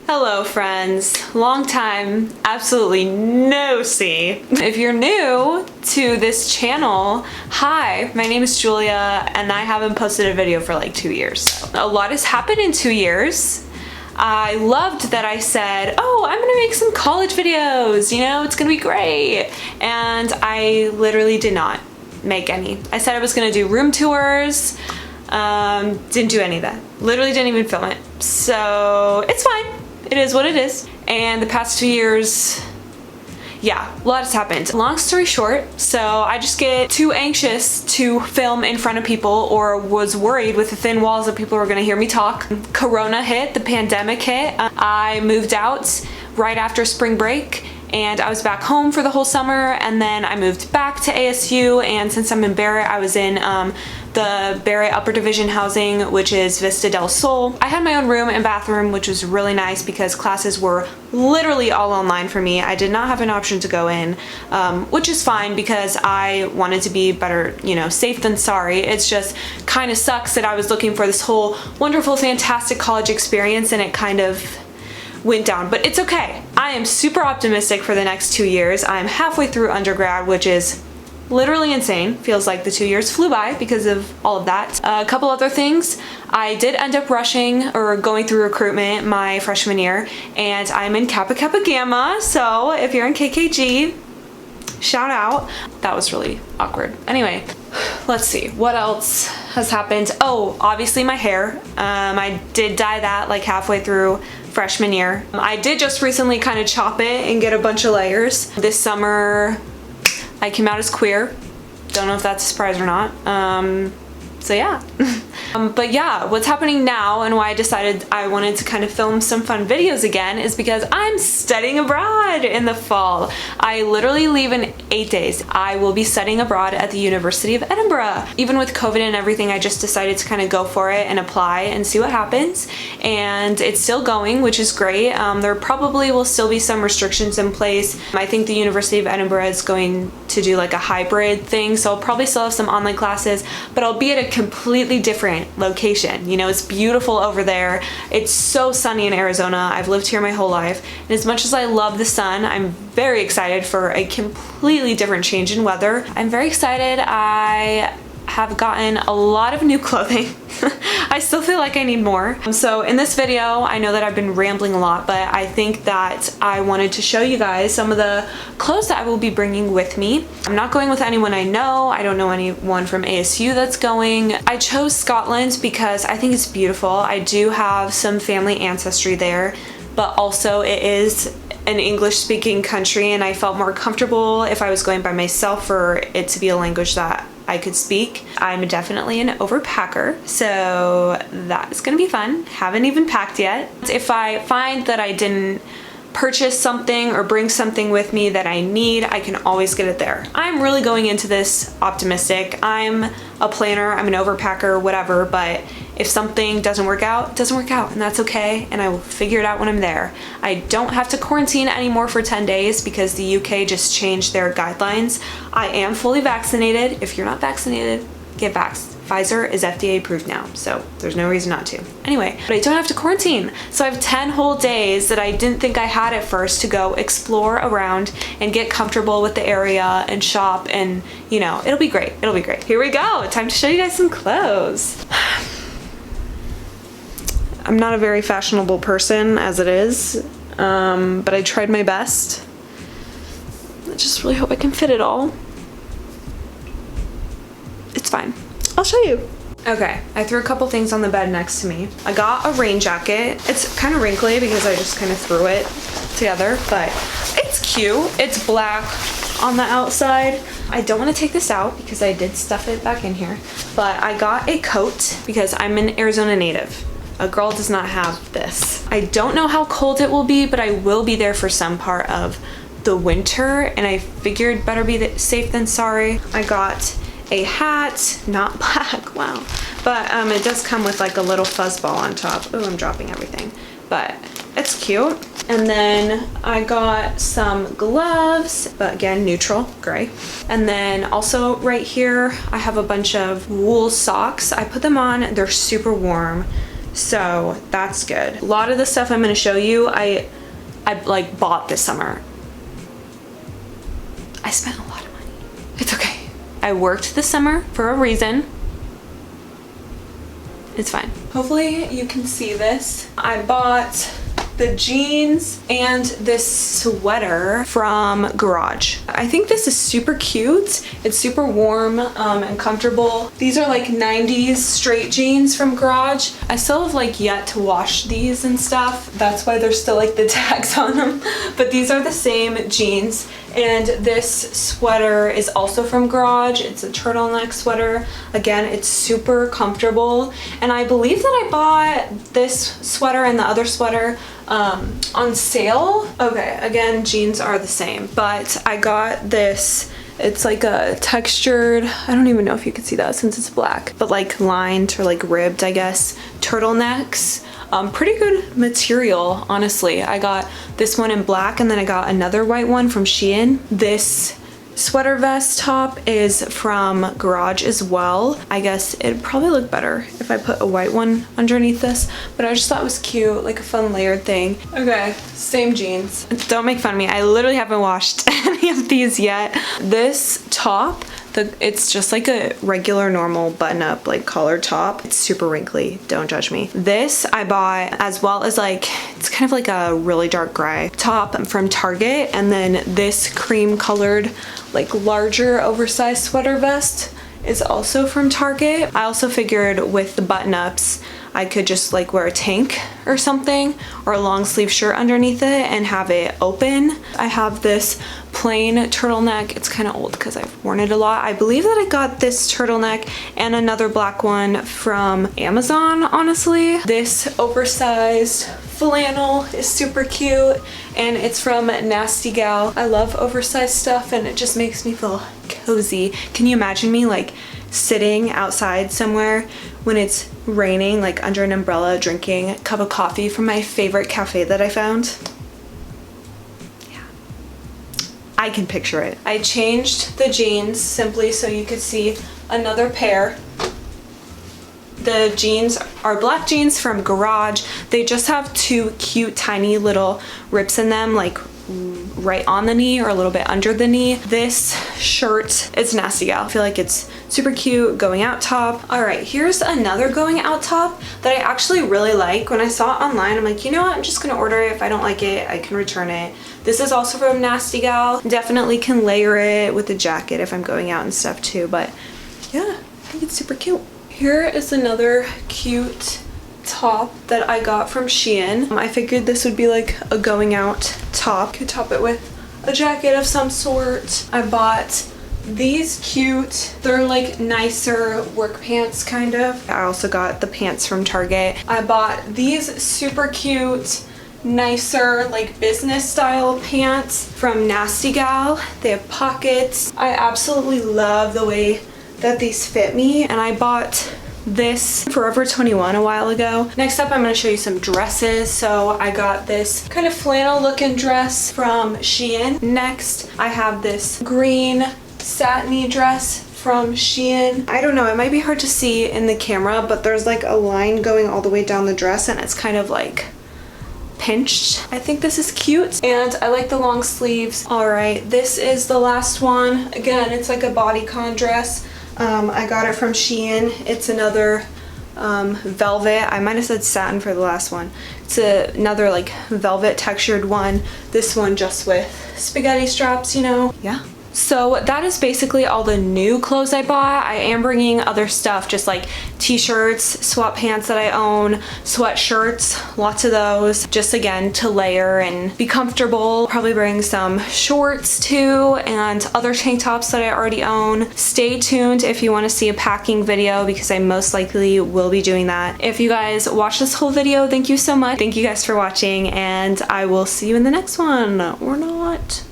Hello friends, long time, absolutely no see. If you're new to this channel, hi, my name is Julia and I haven't posted a video for like 2 years. A lot has happened in 2 years. I loved that I said, oh, I'm gonna make some college videos, you know, it's gonna be great. And I literally did not make any. I said I was gonna do room tours, didn't do any of that. Literally didn't even film it. So it's fine. It is what it is. And the past 2 years, yeah, a lot has happened. Long story short, so I just get too anxious to film in front of people, or was worried with the thin walls that people were gonna hear me talk. Corona hit, the pandemic hit. I moved out right after spring break and I was back home for the whole summer, and then I moved back to ASU, and since I'm in Barrett, I was in the Barrett Upper Division housing, which is Vista del Sol. I had my own room and bathroom, which was really nice because classes were literally all online for me. I did not have an option to go in, which is fine because I wanted to be better, you know, safe than sorry. It's just kind of sucks that I was looking for this whole wonderful, fantastic college experience and it kind of went down, but it's okay. I am super optimistic for the next 2 years. I'm halfway through undergrad, which is literally insane. Feels like the 2 years flew by because of all of that. A couple other things. I did end up rushing or going through recruitment my freshman year, and I'm in Kappa Kappa Gamma, so if you're in KKG, shout out. That was really awkward. Anyway, let's see what else has happened. Oh, obviously my hair. I did dye that like halfway through freshman year. I did just recently kind of chop it and get a bunch of layers. This summer I came out as queer. Don't know if that's a surprise or not. So yeah. But yeah, what's happening now and why I decided I wanted to kind of film some fun videos again is because I'm studying abroad in the fall. I literally leave in 8 days. I will be studying abroad at the University of Edinburgh. Even with COVID and everything, I just decided to kind of go for it and apply and see what happens. And it's still going, which is great. There probably will still be some restrictions in place. I think the University of Edinburgh is going to do like a hybrid thing, so I'll probably still have some online classes, but I'll be at a completely different location. You know, it's beautiful over there. It's so sunny in Arizona. I've lived here my whole life, and as much as I love the sun, I'm very excited for a completely different change in weather. I'm very excited. I have gotten a lot of new clothing. I still feel like I need more. So in this video, I know that I've been rambling a lot, but I think that I wanted to show you guys some of the clothes that I will be bringing with me. I'm not going with anyone I know. I don't know anyone from ASU that's going. I chose Scotland because I think it's beautiful. I do have some family ancestry there, but also it is an English-speaking country, and I felt more comfortable if I was going by myself for it to be a language that I could speak. I'm definitely an overpacker, so that's gonna be fun. Haven't even packed yet. If I find that I didn't purchase something or bring something with me that I need, I can always get it there. I'm really going into this optimistic. I'm a planner, I'm an overpacker, whatever, but if something doesn't work out, it doesn't work out, and that's okay, and I will figure it out when I'm there. I don't have to quarantine anymore for 10 days because the UK just changed their guidelines. I am fully vaccinated. If you're not vaccinated, get vaxxed. Pfizer is FDA approved now, so there's no reason not to. Anyway, but I don't have to quarantine. So I have 10 whole days that I didn't think I had at first to go explore around and get comfortable with the area and shop, and you know, it'll be great. It'll be great. Here we go. Time to show you guys some clothes. I'm not a very fashionable person as it is, but I tried my best. I just really hope I can fit it all. It's fine. I'll show you. Okay, I threw a couple things on the bed next to me. I got a rain jacket. It's kind of wrinkly because I just kind of threw it together, but it's cute. It's black on the outside. I don't want to take this out because I did stuff it back in here, but I got a coat because I'm an Arizona native. A girl does not have this. I don't know how cold it will be, but I will be there for some part of the winter, and I figured better be safe than sorry. I got a hat, not black, wow. But it does come with like a little fuzz ball on top. Oh, I'm dropping everything. But it's cute. And then I got some gloves, but again, neutral, gray. And then also right here, I have a bunch of wool socks. I put them on, they're super warm. So that's good. A lot of the stuff I'm gonna show you, I like bought this summer. I spent a lot of money. It's okay. I worked this summer for a reason. It's fine. Hopefully you can see this. I bought the jeans and this sweater from Garage. I think this is super cute. It's super warm and comfortable. These are like 90s straight jeans from Garage. I still have like yet to wash these and stuff. That's why there's still like the tags on them. But these are the same jeans. And this sweater is also from Garage. It's a turtleneck sweater. Again, it's super comfortable. And I believe that I bought this sweater and the other sweater on sale. Okay, again, jeans are the same, but I got this. It's like a textured, I don't even know if you can see that since it's black, but like lined or like ribbed, I guess, turtlenecks. Pretty good material, honestly. I got this one in black and then I got another white one from Shein. This sweater vest top is from Garage as well. I guess it'd probably look better if I put a white one underneath this, but I just thought it was cute, like a fun layered thing. Okay, same jeans. Don't make fun of me. I literally haven't washed any of these yet. This top, it's just like a regular normal button-up like collar top. It's super wrinkly, don't judge me. This I bought as well as like, it's kind of like a really dark gray top from Target, and then this cream colored like larger oversized sweater vest is also from Target. I also figured with the button-ups I could just like wear a tank or something or a long sleeve shirt underneath it and have it open. I have this plain turtleneck. It's kind of old because I've worn it a lot. I believe that I got this turtleneck and another black one from Amazon, honestly. This oversized flannel is super cute and it's from Nasty Gal. I love oversized stuff and it just makes me feel cozy. Can you imagine me like sitting outside somewhere when it's raining, like under an umbrella, drinking a cup of coffee from my favorite cafe that I found? Yeah, I can picture it. I changed the jeans simply so you could see another pair. The jeans are black jeans from Garage. They just have two cute tiny little rips in them, like right on the knee or a little bit under the knee. This shirt is Nasty Gal. I feel like it's super cute going out top. All right, here's another going out top that I actually really like. When I saw it online, I'm like, you know what, I'm just gonna order it. If I don't like it, I can return it. This is also from Nasty Gal. Definitely can layer it with a jacket if I'm going out and stuff too, but yeah, I think it's super cute. Here is another cute top that I got from Shein. I figured this would be like a going out top. Could top it with a jacket of some sort. I bought these cute, they're like nicer work pants kind of. I also got the pants from Target. I bought these super cute, nicer like business style pants from Nasty Gal. They have pockets. I absolutely love the way that these fit me, and I bought this Forever 21 a while ago. Next up, I'm going to show you some dresses. So I got this kind of flannel looking dress from Shein. Next, I have this green satiny dress from Shein. I don't know, it might be hard to see in the camera, but there's like a line going all the way down the dress and it's kind of like pinched. I think this is cute and I like the long sleeves. All right, this is the last one. Again, it's like a bodycon dress. I got it from Shein. It's another velvet. I might have said satin for the last one. It's another like velvet textured one. This one just with spaghetti straps, you know? Yeah. So that is basically all the new clothes I bought. I am bringing other stuff, just like t-shirts, swap pants that I own, sweatshirts, lots of those, just again to layer and be comfortable. Probably bring some shorts too and other tank tops that I already own. Stay tuned if you want to see a packing video because I most likely will be doing that. If you guys watch this whole video, thank you so much. Thank you guys for watching and I will see you in the next one, or not.